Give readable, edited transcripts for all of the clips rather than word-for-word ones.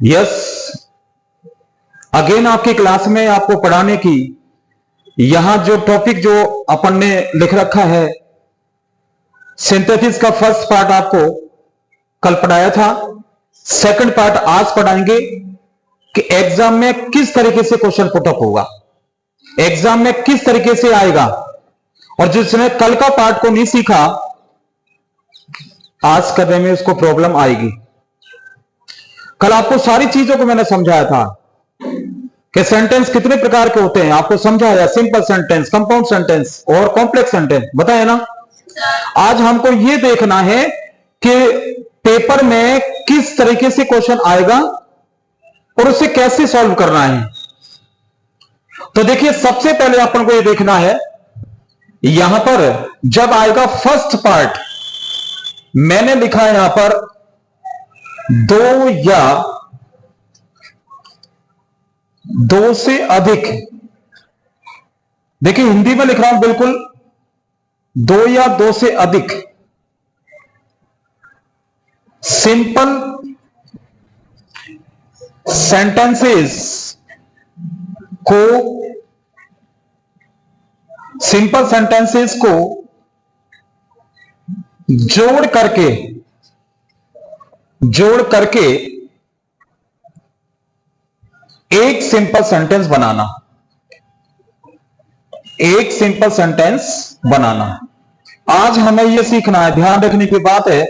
Yes, again आपकी class में आपको पढ़ाने की, यहां जो टॉपिक जो अपन ने लिख रखा है, सिंथेसिस का फर्स्ट पार्ट आपको कल पढ़ाया था, सेकंड पार्ट आज पढ़ाएंगे कि एग्जाम में किस तरीके से क्वेश्चन पुटअप होगा, एग्जाम में किस तरीके से आएगा। और जिसने कल का पार्ट को नहीं सीखा, आज करने में उसको प्रॉब्लम आएगी। कल आपको सारी चीजों को मैंने समझाया था कि सेंटेंस कितने प्रकार के होते हैं, आपको समझाया, सिंपल सेंटेंस, कंपाउंड सेंटेंस और कॉम्प्लेक्स सेंटेंस बताया ना। आज हमको यह देखना है कि पेपर में किस तरीके से क्वेश्चन आएगा और उसे कैसे सॉल्व करना है। तो देखिए, सबसे पहले अपन को यह देखना है, यहां पर जब आएगा फर्स्ट पार्ट, मैंने लिखा है यहां पर दो या दो से अधिक, देखिए हिंदी में लिख रहा हूं बिल्कुल, दो या दो से अधिक सिंपल सेंटेंसेस को, सिंपल सेंटेंसेस को जोड़ करके एक सिंपल सेंटेंस बनाना, एक सिंपल सेंटेंस बनाना। आज हमें यह सीखना है, ध्यान रखने की बात है,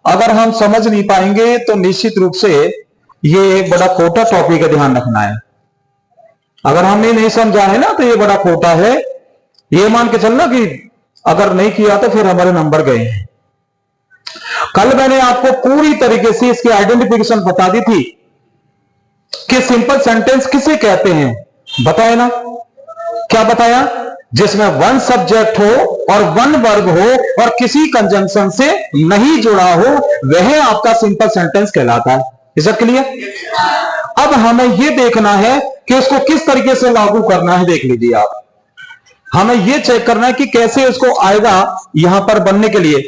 अगर हम समझ नहीं पाएंगे तो निश्चित रूप से यह एक बड़ा खोटा टॉपिक है, ध्यान रखना है। अगर हमने नहीं समझा है ना तो यह बड़ा खोटा है, यह मान के चलना कि अगर नहीं किया तो फिर हमारे नंबर गए हैं। कल मैंने आपको पूरी तरीके से इसकी आइडेंटिफिकेशन बता दी थी कि सिंपल सेंटेंस किसे कहते हैं, बताया ना। क्या बताया? जिसमें वन सब्जेक्ट हो और वन वर्ब हो और किसी कंजंक्शन से नहीं जुड़ा हो, वह आपका सिंपल सेंटेंस कहलाता है। Is it clear? अब हमें यह देखना है कि उसको किस तरीके से लागू करना है। देख लीजिए आप, हमें यह चेक करना है कि कैसे उसको आएगा यहां पर बनने के लिए।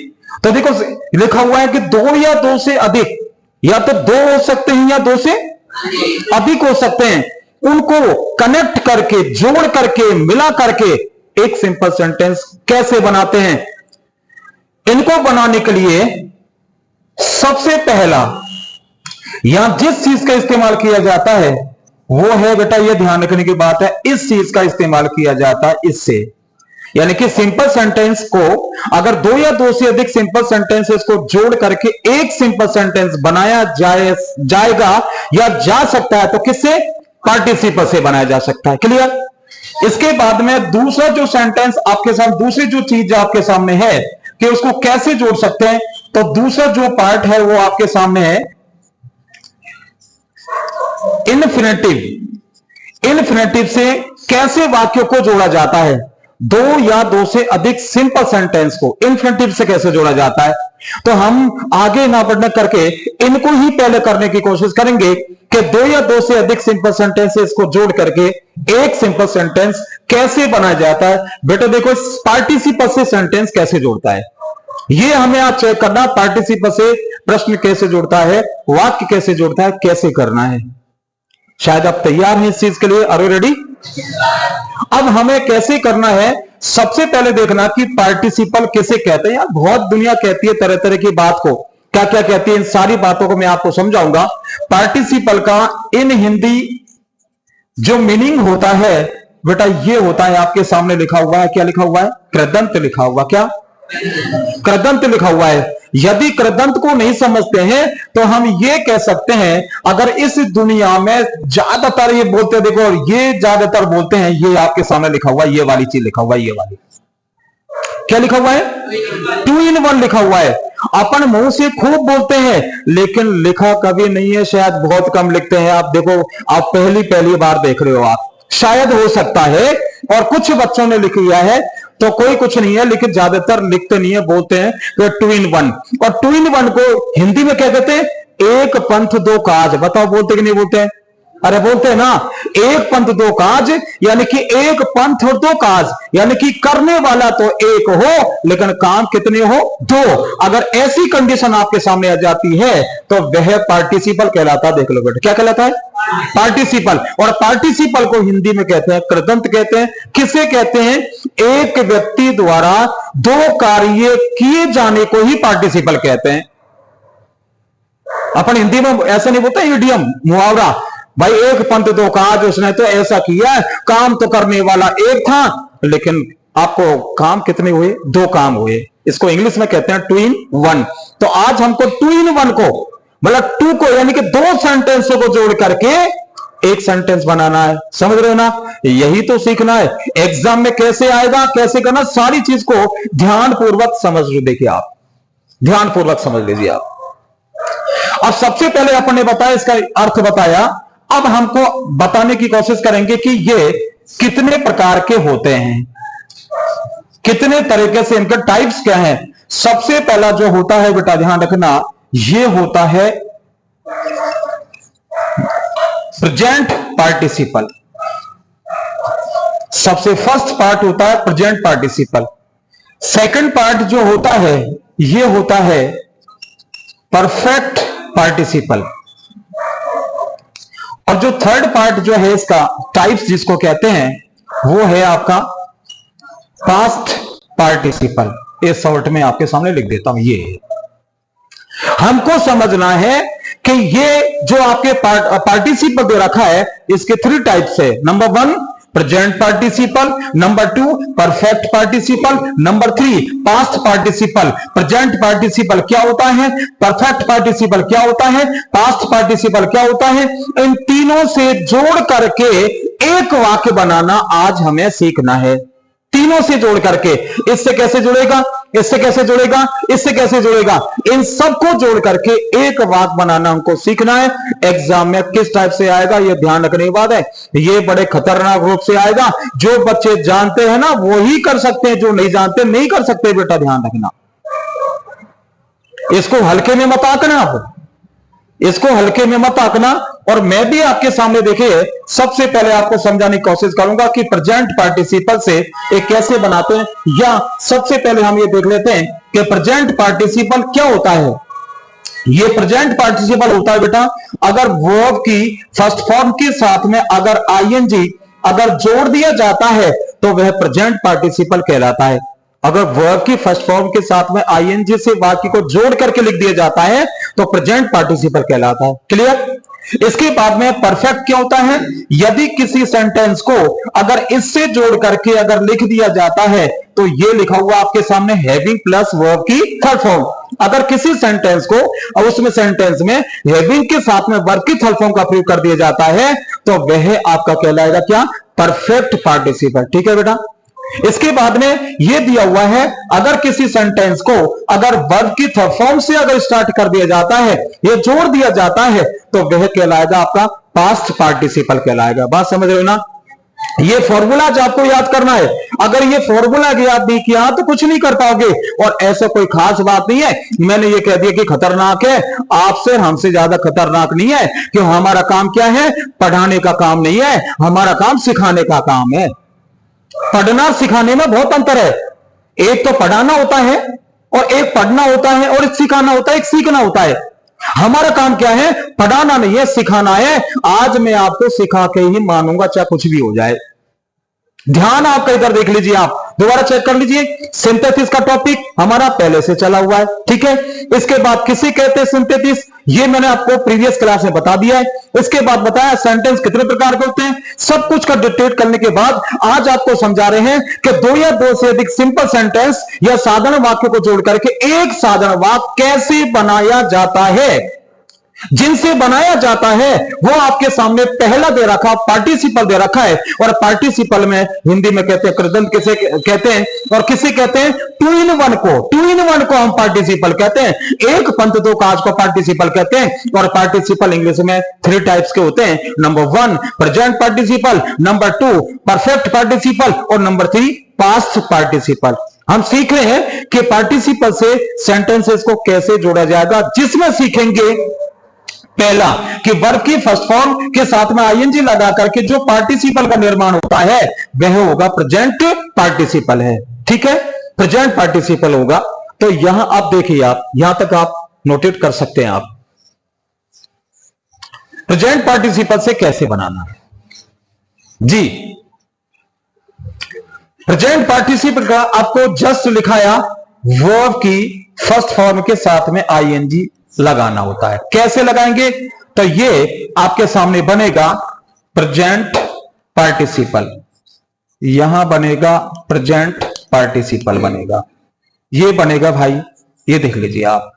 तो देखो लिखा हुआ है कि दो या दो से अधिक, या तो दो हो सकते हैं या दो से अधिक हो सकते हैं, उनको कनेक्ट करके, जोड़ करके, मिला करके एक सिंपल सेंटेंस कैसे बनाते हैं। इनको बनाने के लिए सबसे पहला यहां जिस चीज का इस्तेमाल किया जाता है वो है, बेटा यह ध्यान रखने की बात है, इस चीज का इस्तेमाल किया जाता है, इससे, यानी कि सिंपल सेंटेंस को अगर दो या दो से अधिक सिंपल सेंटेंसेस को जोड़ करके एक सिंपल सेंटेंस बनाया जाएगा या जा सकता है, तो किससे? पार्टिसिपल से बनाया जा सकता है। क्लियर? इसके बाद में दूसरा जो सेंटेंस आपके साथ, दूसरी जो चीज आपके सामने है कि उसको कैसे जोड़ सकते हैं, तो दूसरा जो पार्ट है वो आपके सामने है इन्फिनेटिव। इन्फिनेटिव से कैसे वाक्यों को जोड़ा जाता है, दो या दो से अधिक सिंपल सेंटेंस को इन्फिनेटिव से कैसे जोड़ा जाता है। तो हम आगे ना बढ़ने करके इनको ही पहले करने की कोशिश करेंगे कि दो या दो से अधिक सिंपल सेंटेंसेस को जोड़ करके एक सिंपल सेंटेंस कैसे बनाया जाता है। बेटा देखो, पार्टिसिपल से सेंटेंस कैसे जोड़ता है, यह हमें आज चेक करना। पार्टिसिपल से प्रश्न कैसे जोड़ता है, वाक्य कैसे जोड़ता है, कैसे करना है। शायद आप तैयार हैं इस चीज के लिए। Are you ready? अब हमें कैसे करना है, सबसे पहले देखना कि पार्टिसिपल किसे कहते हैं। यार बहुत दुनिया कहती है तरह तरह की बात को, क्या क्या कहती है, इन सारी बातों को मैं आपको समझाऊंगा। पार्टिसिपल का इन हिंदी जो मीनिंग होता है बेटा, ये होता है, आपके सामने लिखा हुआ है, क्या लिखा हुआ है? कृदंत लिखा हुआ। क्या? कृदंत लिखा हुआ है। यदि कृदंत को नहीं समझते हैं तो हम ये कह सकते हैं, अगर इस दुनिया में ज्यादातर ये बोलते हैं, देखो ये ज्यादातर बोलते हैं, ये आपके सामने लिखा हुआ है, ये वाली चीज लिखा हुआ है, ये वाली क्या लिखा हुआ है? 2 in 1 लिखा हुआ है। अपन मुंह से खूब बोलते हैं लेकिन लिखा कभी नहीं है, शायद बहुत कम लिखते हैं। आप देखो, आप पहली बार देख रहे हो, आप शायद हो सकता है, और कुछ बच्चों ने लिख लिया है तो कोई कुछ नहीं है, लेकिन ज्यादातर लिखते नहीं है, बोलते हैं तो 2 in 1। और 2 in 1 को हिंदी में क्या कहते हैं? एक पंथ दो काज। बताओ बोलते कि नहीं बोलते हैं? अरे बोलते हैं ना, एक पंथ दो काज, यानी कि एक पंथ और दो काज, यानी कि करने वाला तो एक हो लेकिन काम कितने हो, दो। अगर ऐसी कंडीशन आपके सामने आ जाती है तो वह पार्टिसिपल कहलाता है। देख लो बेटा, क्या कहलाता है? पार्टिसिपल। और पार्टिसिपल को हिंदी में कहते हैं कृदंत कहते हैं। किसे कहते हैं? एक व्यक्ति द्वारा दो कार्य किए जाने को ही पार्टिसिपल कहते हैं। अपन हिंदी में ऐसा नहीं बोलते इडियम, मुहावरा, भाई एक पंथ दो काज, उसने तो ऐसा किया, काम तो करने वाला एक था लेकिन आपको काम कितने हुए, दो काम हुए। इसको इंग्लिश में कहते हैं टू इन वन। तो आज हमको टू इन वन को, मतलब टू को, यानी कि दो सेंटेंसों को जोड़ करके एक सेंटेंस बनाना है। समझ रहे हो ना? यही तो सीखना है। एग्जाम में कैसे आएगा, कैसे करना, सारी चीज को ध्यानपूर्वक समझ लो। देखिए आप ध्यानपूर्वक समझ लीजिए आप। अब सबसे पहले अपन ने बताया, इसका अर्थ बताया। अब हमको बताने की कोशिश करेंगे कि ये कितने प्रकार के होते हैं, कितने तरीके से, इनके टाइप्स क्या हैं। सबसे पहला जो होता है बेटा, ध्यान रखना, ये होता है प्रेजेंट पार्टिसिपल। सबसे फर्स्ट पार्ट होता है प्रेजेंट पार्टिसिपल। सेकंड पार्ट जो होता है ये होता है परफेक्ट पार्टिसिपल। और जो थर्ड पार्ट जो है इसका टाइप्स जिसको कहते हैं वो है आपका पास्ट पार्टिसिपल। ये शॉर्ट में आपके सामने लिख देता हूं। ये हमको समझना है कि ये जो आपके पार्टिसिपल दे रखा है इसके थ्री टाइप्स है। Number one present participle, number two perfect participle, number three past participle. Present participle क्या होता है, परफेक्ट पार्टिसिपल क्या होता है, पास्ट पार्टिसिपल क्या होता है, इन तीनों से जोड़ करके एक वाक्य बनाना आज हमें सीखना है। तीनों से जोड़ करके, इससे कैसे जुड़ेगा, इससे कैसे जुड़ेगा, इससे कैसे जुड़ेगा, इन सबको जोड़ करके एक वाक्य बनाना हमको सीखना है। एग्जाम में किस टाइप से आएगा ये ध्यान रखने की बात है। ये बड़े खतरनाक रूप से आएगा। जो बच्चे जानते हैं ना वो ही कर सकते हैं, जो नहीं जानते नहीं कर सकते। बेटा ध्यान रखना, इसको हल्के में मत आंकना, आप इसको हल्के में मत आंकना। और मैं भी आपके सामने देखिए सबसे पहले आपको समझाने की कोशिश करूंगा कि प्रेजेंट पार्टिसिपल से एक कैसे बनाते हैं। या सबसे पहले हम ये देख लेते हैं कि प्रेजेंट पार्टिसिपल क्या होता है। ये प्रेजेंट पार्टिसिपल होता है बेटा, अगर वर्ब की फर्स्ट फॉर्म के साथ में अगर आईएनजी अगर जोड़ दिया जाता है तो वह प्रेजेंट पार्टिसिपल कहलाता है। अगर वर्ब की फर्स्ट फॉर्म के साथ में आईएनजी से वाक्य को जोड़ करके लिख दिया जाता है तो प्रेजेंट पार्टिसिपल कहलाता है। क्लियर? इसके बाद में परफेक्ट क्या होता है, यदि किसी सेंटेंस को अगर इससे जोड़ करके अगर लिख दिया जाता है तो ये लिखा हुआ आपके सामने हैविंग प्लस वर्ब की थर्ड फॉर्म। अगर किसी सेंटेंस को और उसमें सेंटेंस में हैविंग के साथ में वर्ब की थर्ड फॉर्म का प्रयोग कर दिया जाता है तो वह आपका कहलाएगा क्या, परफेक्ट पार्टिसिपल। ठीक है बेटा? इसके बाद में यह दिया हुआ है, अगर किसी सेंटेंस को अगर वर्ब की थर्ड फॉर्म से अगर स्टार्ट कर दिया जाता है, यह जोड़ दिया जाता है तो वह कहलाएगा आपका पास्ट पार्टिसिपल कहलाएगा। बात समझ रहे हो ना? ये फॉर्मूला आपको याद करना है। अगर ये फॉर्मूला याद नहीं किया तो कुछ नहीं कर पाओगे। और ऐसा कोई खास बात नहीं है मैंने ये कह दिया कि खतरनाक है, आपसे हमसे ज्यादा खतरनाक नहीं है। क्यों? हमारा काम क्या है, पढ़ाने का काम नहीं है, हमारा काम सिखाने का काम है। पढ़ना सिखाने में बहुत अंतर है। एक तो पढ़ाना होता है और एक पढ़ना होता है, और एक सिखाना होता है, एक सीखना होता है। हमारा काम क्या है, पढ़ाना नहीं है, सिखाना है। आज मैं आपको सिखा के ही मानूंगा चाहे कुछ भी हो जाए। ध्यान आपका इधर देख लीजिए, आप दोबारा चेक कर लीजिए। सिंथेसिस का टॉपिक हमारा पहले से चला हुआ है, ठीक है। इसके बाद किसे कहते हैं सिंथेसिस, ये मैंने आपको प्रीवियस क्लास में बता दिया है। इसके बाद बताया सेंटेंस कितने प्रकार के होते हैं, सब कुछ का डिटेल करने के बाद आज आपको समझा रहे हैं कि दो या दो से अधिक सिंपल सेंटेंस या साधारण वाक्य को जोड़ करके एक साधारण वाक्य कैसे बनाया जाता है। जिनसे बनाया जाता है वो आपके सामने पहला दे रखा पार्टिसिपल दे रखा है। और पार्टिसिपल में हिंदी में कहते हैं कृदंत, किसे कहते हैं और किसे कहते हैं, टू इन वन को। टू इन वन को हम पार्टिसिपल कहते हैं, एक पंथ दो काज को पार्टिसिपल कहते हैं। और पार्टिसिपल इंग्लिश में थ्री टाइप्स के होते हैं। Number one present participle, number two perfect participle और नंबर थ्री पास्ट पार्टिसिपल। हम सीख रहे हैं कि पार्टिसिपल से सेंटेंसेस को कैसे जोड़ा जाएगा, जिसमें सीखेंगे पहला कि वर्ब की फर्स्ट फॉर्म के साथ में आईएनजी लगा करके जो पार्टिसिपल का निर्माण होता है वह होगा प्रेजेंट पार्टिसिपल है। ठीक है, प्रेजेंट पार्टिसिपल होगा। तो यहां आप देखिए, आप यहां तक आप नोटेट कर सकते हैं। आप प्रेजेंट पार्टिसिपल से कैसे बनाना है जी। प्रेजेंट पार्टिसिपल का आपको जस्ट लिखाया, वर्ब की फर्स्ट फॉर्म के साथ में आईएनजी लगाना होता है। कैसे लगाएंगे? तो ये आपके सामने बनेगा प्रेजेंट पार्टिसिपल, यहां बनेगा प्रेजेंट पार्टिसिपल बनेगा, ये बनेगा भाई, ये देख लीजिए आप।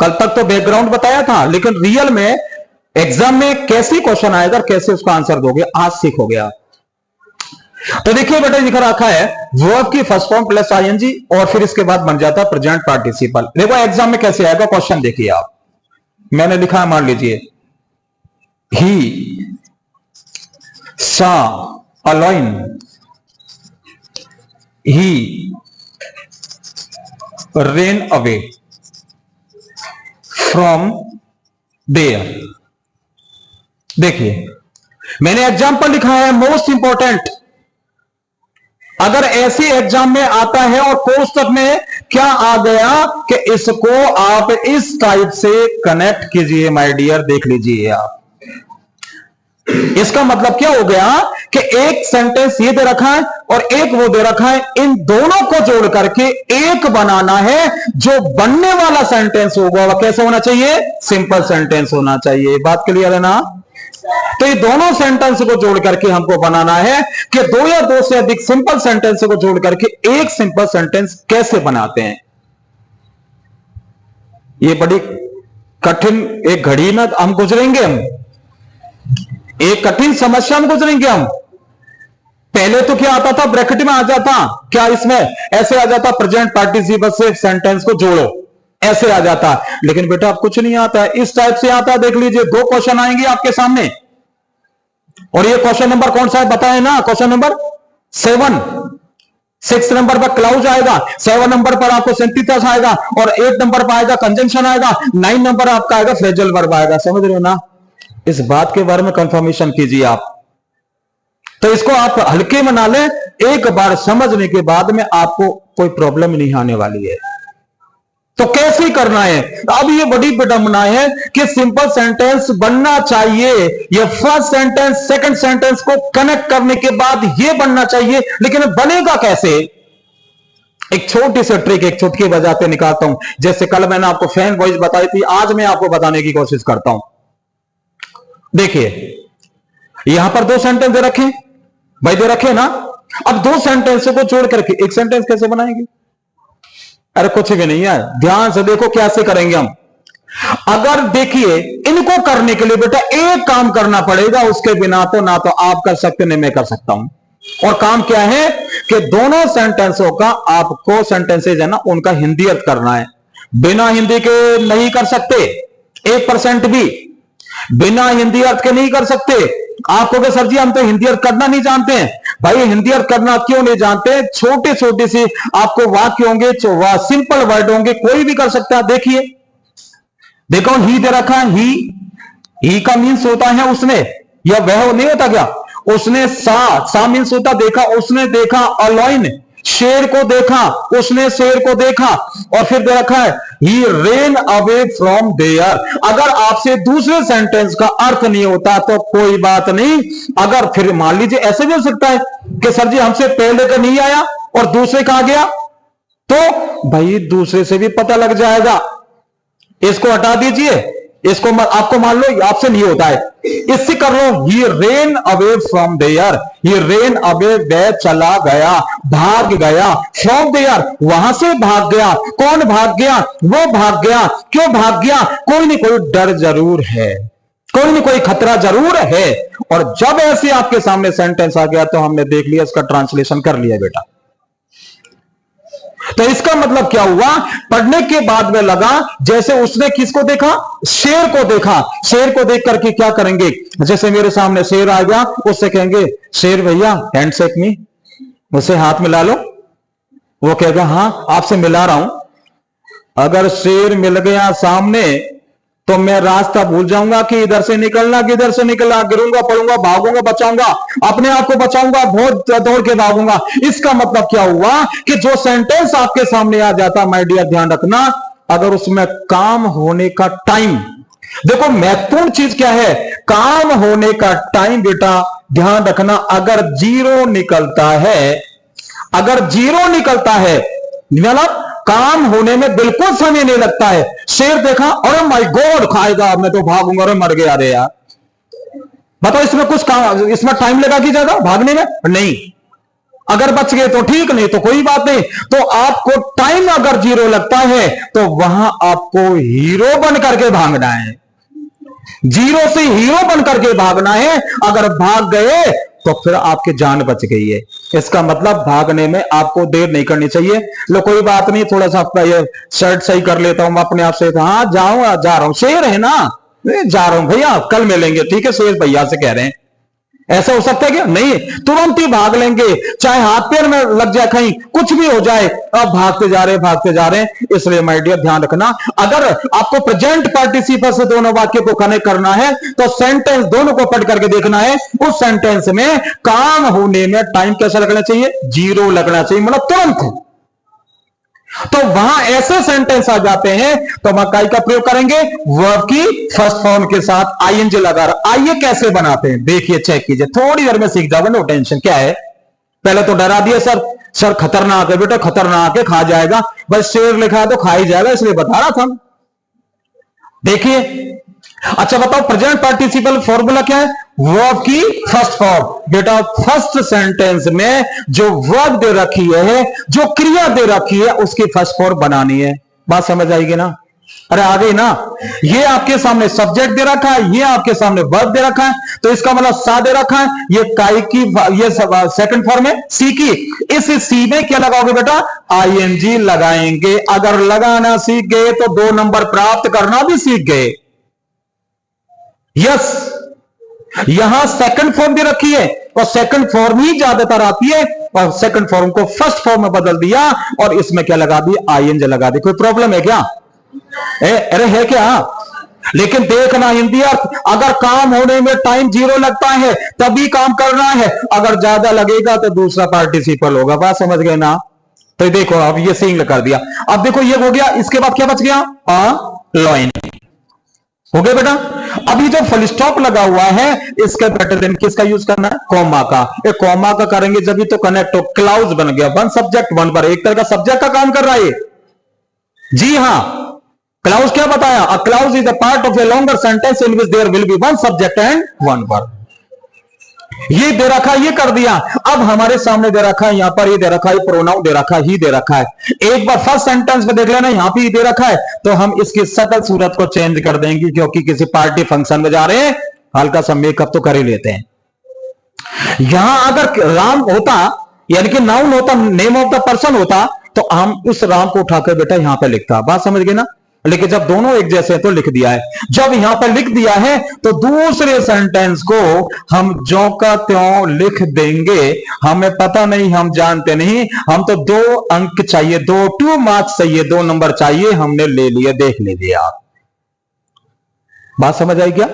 कल तक तो बैकग्राउंड बताया था, लेकिन रियल में एग्जाम में कैसे क्वेश्चन आएगा, कैसे उसका आंसर दोगे, आज सीखोगे आप। तो देखिए बेटा, लिखा रखा है वर्ब की फर्स्ट फॉर्म प्लस आईएनजी और फिर इसके बाद बन जाता है प्रेजेंट पार्टिसिपल। देखो एग्जाम में कैसे आएगा क्वेश्चन, देखिए आप। मैंने लिखा है, मान लीजिए he saw a lion, he ran away from there. देखिए मैंने एग्जाम्पल लिखा है, मोस्ट इंपॉर्टेंट। अगर ऐसे एग्जाम में आता है और कोष्टक में क्या आ गया कि इसको आप इस टाइप से कनेक्ट कीजिए माय डियर, देख लीजिए आप। इसका मतलब क्या हो गया कि एक सेंटेंस ये दे रखा है और एक वो दे रखा है, इन दोनों को जोड़ करके एक बनाना है। जो बनने वाला सेंटेंस होगा वह कैसे होना चाहिए? सिंपल सेंटेंस होना चाहिए। बात क्लियर है ना? तो ये दोनों सेंटेंस को जोड़ करके हमको बनाना है कि दो या दो से अधिक सिंपल सेंटेंस को जोड़ करके एक सिंपल सेंटेंस कैसे बनाते हैं। ये बड़ी कठिन एक घड़ी में हम गुजरेंगे, हम एक कठिन समस्या में गुजरेंगे हम। पहले तो क्या आता था, ब्रैकेट में आ जाता, क्या इसमें ऐसे आ जाता, प्रेजेंट पार्टिसिपल से सेंटेंस को जोड़ो, ऐसे आ जाता। लेकिन बेटा अब कुछ नहीं आता है, इस टाइप से आता है। देख लीजिए, दो क्वेश्चन आएंगे आपके सामने और ये क्वेश्चन नंबर कौन सा है बताएं ना, क्वेश्चन नंबर 7। 6 नंबर पर क्लाउज आएगा, 7 नंबर पर आपको सिंथेसिस आएगा और 8 नंबर पर आएगा कंजंक्शन आएगा, 9 नंबर आपका आएगा फ्रेजल वर्ब आएगा। समझ रहे हो ना? इस बात के बारे में कंफर्मेशन कीजिए आप। तो इसको आप हल्के में ना लें, एक बार समझने के बाद में आपको कोई प्रॉब्लम नहीं आने वाली है। तो कैसे करना है? अब ये बड़ी विडंबना है कि सिंपल सेंटेंस बनना चाहिए, ये फर्स्ट सेंटेंस सेकंड सेंटेंस को कनेक्ट करने के बाद ये बनना चाहिए, लेकिन बनेगा कैसे? एक छोटी सी ट्रिक, एक चुटकी बजाते निकालता हूं। जैसे कल मैंने आपको फैन वॉइस बताई थी, आज मैं आपको बताने की कोशिश करता हूं। देखिए यहां पर दो सेंटेंस दे रखे भाई, दे रखे ना। अब दो सेंटेंस को जोड़ करके एक सेंटेंस कैसे बनाएंगे? अरे कुछ भी नहीं है, ध्यान से देखो कैसे करेंगे हम। अगर देखिए इनको करने के लिए बेटा एक काम करना पड़ेगा, उसके बिना तो ना तो आप कर सकते नहीं मैं कर सकता हूं। और काम क्या है कि दोनों सेंटेंसों का आपको, सेंटेंसेज है ना, उनका हिंदी अर्थ करना है। बिना हिंदी के नहीं कर सकते, 1% भी बिना हिंदी अर्थ के नहीं कर सकते। आप कहोगे सर जी हम तो हिंदी अर्थ करना नहीं जानते हैं। भाई हिंदी अर्थ करना क्यों नहीं जानते? छोटे छोटे से आपको वाक्य होंगे, सिंपल वर्ड होंगे, कोई भी कर सकता है। देखिए देखो, ही दे रखा है, ही का मीन्स होता है उसने, या वह नहीं होता क्या? उसने सा मीन्स होता देखा, उसने देखा। अलाइन शेर को देखा, उसने शेर को देखा। और फिर दे रखा है ही रेन अवे फ्रॉम देयर। अगर आपसे दूसरे सेंटेंस का अर्थ नहीं होता तो कोई बात नहीं। अगर फिर मान लीजिए ऐसे भी हो सकता है कि सर जी हमसे पहले का नहीं आया और दूसरे का आ गया, तो भाई दूसरे से भी पता लग जाएगा। इसको हटा दीजिए, इसको आपको मान लो आपसे नहीं होता है, इससे कर लो he ran away from there. He ran away, वह चला गया, भाग गया। फ्रॉम देयर, वहां से भाग गया। कौन भाग गया? वो भाग गया। क्यों भाग गया? कोई नहीं कोई डर जरूर है, कोई नहीं कोई खतरा जरूर है। और जब ऐसे आपके सामने सेंटेंस आ गया तो हमने देख लिया, इसका ट्रांसलेशन कर लिया बेटा। तो इसका मतलब क्या हुआ? पढ़ने के बाद में लगा जैसे उसने किसको देखा? शेर को देखा। शेर को देख करके क्या करेंगे? जैसे मेरे सामने शेर आ गया, उससे कहेंगे शेर भैया हैंड शेक मी, मुझसे हाथ मिला लो। वो कहेगा हाँ आपसे मिला रहा हूं। अगर शेर मिल गया सामने तो मैं रास्ता भूल जाऊंगा कि इधर से निकलना कि इधर से निकलना, गिरूंगा, पड़ूंगा, भागूंगा, बचाऊंगा, अपने आप को बचाऊंगा, बहुत दौड़ के भागूंगा। इसका मतलब क्या हुआ कि जो सेंटेंस आपके सामने आ जाता, माय डियर ध्यान रखना, अगर उसमें काम होने का टाइम, देखो महत्वपूर्ण चीज क्या है, काम होने का टाइम बेटा ध्यान रखना, अगर जीरो निकलता है, अगर जीरो निकलता है मतलब काम होने में बिल्कुल समय नहीं लगता है। शेर देखा, अरे माय गॉड खाएगा, मैं तो भागूंगा, अरे मर गया, अरे यार बताओ इसमें कुछ काम, इसमें टाइम लगा की ज्यादा भागने में? नहीं। अगर बच गए तो ठीक, नहीं तो कोई बात नहीं। तो आपको टाइम अगर जीरो लगता है तो वहां आपको हीरो बन करके भागना है, जीरो से हीरो बन करके भागना है। अगर भाग गए तो फिर आपकी जान बच गई है। इसका मतलब भागने में आपको देर नहीं करनी चाहिए। लो कोई बात नहीं, थोड़ा सा ये शर्ट सही कर लेता हूं अपने आप से, हाँ जाऊंगा, जा रहा हूं, शेर है ना, जा रहा हूं भैया, कल मिलेंगे, ठीक है, शेर भैया से कह रहे हैं। ऐसा हो सकता है क्या? नहीं, तुरंत ही भाग लेंगे, चाहे हाथ पैर में लग जाए, कहीं कुछ भी हो जाए, अब भागते जा रहे हैं। इसलिए माय डियर ध्यान रखना, अगर आपको प्रेजेंट पार्टिसिपल से दोनों वाक्य को कनेक्ट करना है तो सेंटेंस दोनों को पढ़ करके देखना है। उस सेंटेंस में काम होने में टाइम कैसा लगना चाहिए? जीरो लगना चाहिए, मतलब तुरंत। तो वहां ऐसे सेंटेंस आ जाते हैं तो वहां काय का प्रयोग करेंगे? वर्ब की फर्स्ट फॉर्म के साथ आईएनजी लगा रहा। आइए कैसे बनाते हैं, देखिए, चेक कीजिए, थोड़ी देर में सीख जाओगे, नो टेंशन। क्या है, पहले तो डरा दिया सर खतरनाक है बेटा, खतरनाक है, खा जाएगा। बस शेर लिखा है तो खा ही जाएगा, इसलिए बता रहा था। देखिए, अच्छा बताओ प्रेजेंट पार्टिसिपल फॉर्मूला क्या है? वर्ब की फर्स्ट फॉर्म। बेटा फर्स्ट सेंटेंस में जो वर्ब दे रखी है, जो क्रिया दे रखी है, उसकी फर्स्ट फॉर्म बनानी है। बात समझ आएगी ना? अरे आ गई ना? ये आपके सामने सब्जेक्ट दे रखा है, ये आपके सामने वर्ब दे रखा है, तो इसका मतलब सा दे रखा है, ये काय की, ये सेकंड फॉर्म है सी की। इस सी में क्या लगाओगे बेटा? आईएनजी लगाएंगे। अगर लगाना सीख गए तो 2 नंबर प्राप्त करना भी सीख गए। यस, यहां सेकंड फॉर्म दे रखी है और सेकंड फॉर्म ही ज्यादातर आती है, और सेकंड फॉर्म को फर्स्ट फॉर्म में बदल दिया और इसमें क्या लगा दिया? आईएनजी लगा दी। कोई प्रॉब्लम है क्या? अरे है क्या? लेकिन देखना हिंदी अर्थ, अगर काम होने में टाइम जीरो लगता है तभी काम करना है, अगर ज्यादा लगेगा तो दूसरा पार्टिसिपल होगा। बात समझ गए ना? तो देखो अब ये सिंगल कर दिया। अब देखो ये हो गया, इसके बाद क्या बच गया? लॉइन हो गया बेटा। अभी जो फुल स्टॉप लगा हुआ है, इसके बेटर देन किसका यूज करना है? कॉमा का। ये कॉमा का करेंगे जब भी तो कनेक्ट हो। क्लाउज बन गया, वन सब्जेक्ट वन पर, एक तरह का सब्जेक्ट का काम कर रहा है। जी हां, क्लाउज क्या बताया? A clause is a part of a longer sentence in which there will be one subject and one verb. ये दे रखा, ये कर दिया। अब हमारे सामने दे रखा है, यहां पर ये दे रखा है, प्रोनाउन दे रखा है, ही दे रखा है। एक बार फर्स्ट सेंटेंस में देख लेना, यहां पे ही दे रखा है, तो हम इसकी सकल सूरत को चेंज कर देंगे, क्योंकि किसी पार्टी फंक्शन में जा रहे हैं, हल्का सा मेकअप तो कर ही लेते हैं। यहां अगर राम होता, यानी कि नाउन होता, नेम ऑफ द पर्सन होता, तो हम उस राम को उठाकर बेटा यहां पे लिखता। बात समझ गए ना? लेकिन जब दोनों एक जैसे हैं तो लिख दिया है। जब यहां पर लिख दिया है तो दूसरे सेंटेंस को हम ज्यों का त्यों लिख देंगे। हमें पता नहीं, हम जानते नहीं, हम तो 2 अंक चाहिए, 2 मार्क्स चाहिए, 2 नंबर चाहिए, हमने ले लिए, देख लीजिए आप। बात समझ आई क्या?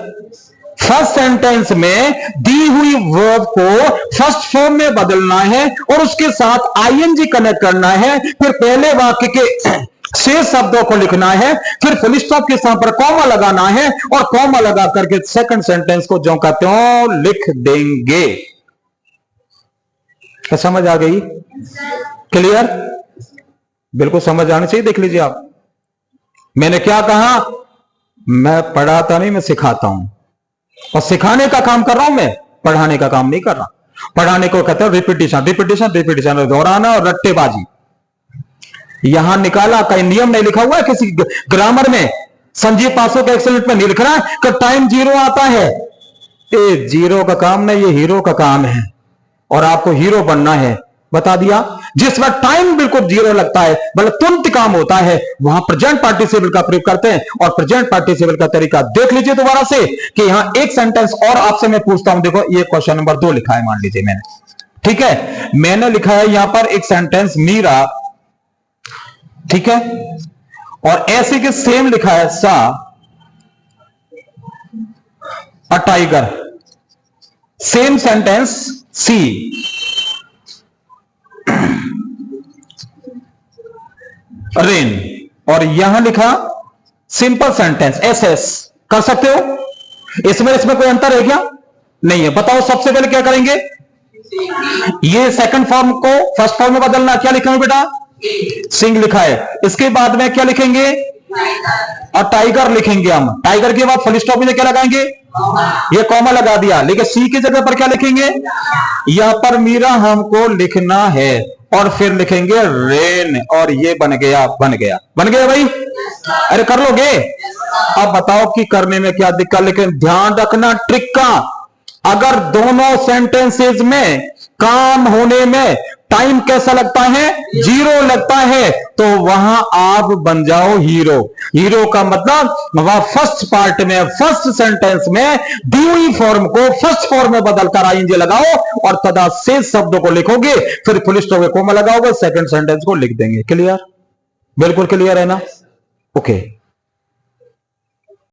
फर्स्ट सेंटेंस में दी हुई वर्ब को फर्स्ट फॉर्म में बदलना है और उसके साथ आईएनजी कनेक्ट करना है, फिर पहले वाक्य के शेष शब्दों को लिखना है, फिर फुल स्टॉप के स्थान पर कॉमा लगाना है और कॉमा लगा करके सेकंड सेंटेंस को ज्यों का त्यों लिख देंगे। क्या समझ आ गई? क्लियर? बिल्कुल समझ आनी चाहिए। देख लीजिए आप, मैंने क्या कहा? मैं पढ़ाता नहीं, मैं सिखाता हूं, और सिखाने का काम कर रहा हूं मैं, पढ़ाने का काम नहीं कर रहा। पढ़ाने को कहते हैं रिपीटिशन, रिपीटिशन, रिपीटिशन, दोहराना और रट्टेबाजी। यहां निकाला, कहीं नियम नहीं लिखा हुआ है किसी ग्रामर में, संजीव पासो के एक्सेलेंट में नहीं लिख रहा कि टाइम जीरो आता है। ये जीरो का काम नहीं, ये हीरो का काम है, और आपको हीरो बनना है। बता दिया। जिस वक्त टाइम बिल्कुल जीरो लगता है, मतलब तुरंत काम होता है, वहां प्रेजेंट पार्टिसिपल का प्रयोग करते हैं। और प्रेजेंट पार्टिसिपल का तरीका देख लीजिए दोबारा से, कि यहां एक सेंटेंस और आपसे मैं पूछता हूं। देखो ये क्वेश्चन नंबर 2 लिखा है, मान लीजिए मैंने, ठीक है, मैंने लिखा है यहां पर एक सेंटेंस मीरा, ठीक है, और ऐसे के सेम लिखा है saw, a tiger. Same sentence see, ran, और यहां लिखा सिंपल सेंटेंस एस एस। कर सकते हो? इसमें कोई अंतर है क्या? नहीं है। बताओ सबसे पहले क्या करेंगे, ये सेकंड फॉर्म को फर्स्ट फॉर्म में बदलना। क्या लिखेंगे बेटा? सिंग लिखा है। इसके बाद में क्या लिखेंगे? और टाइगर लिखेंगे हम। टाइगर के बाद फुल स्टॉप में क्या लगाएंगे? ये कॉमा लगा दिया। लेकिन सी की जगह पर क्या लिखेंगे? यहां पर मीरा हमको लिखना है और फिर लिखेंगे रेन, और ये बन गया भाई। अरे कर लोगे? अब बताओ कि करने में क्या दिक्कत। लेकिन ध्यान रखना ट्रिक का, अगर दोनों सेंटेंसेस में काम होने में टाइम कैसा लगता है? 0 लगता है, तो वहां आप बन जाओ हीरो। हीरो का मतलब वहां फर्स्ट पार्ट में, फर्स्ट सेंटेंस में दी हुई फॉर्म को फर्स्ट फॉर्म में बदलकर आईएनजी लगाओ और तदा से शब्दों को लिखोगे, फिर फुल स्टॉप में कोमा लगाओगे, सेकंड सेंटेंस को लिख देंगे। क्लियर? बिल्कुल क्लियर है ना? ओके।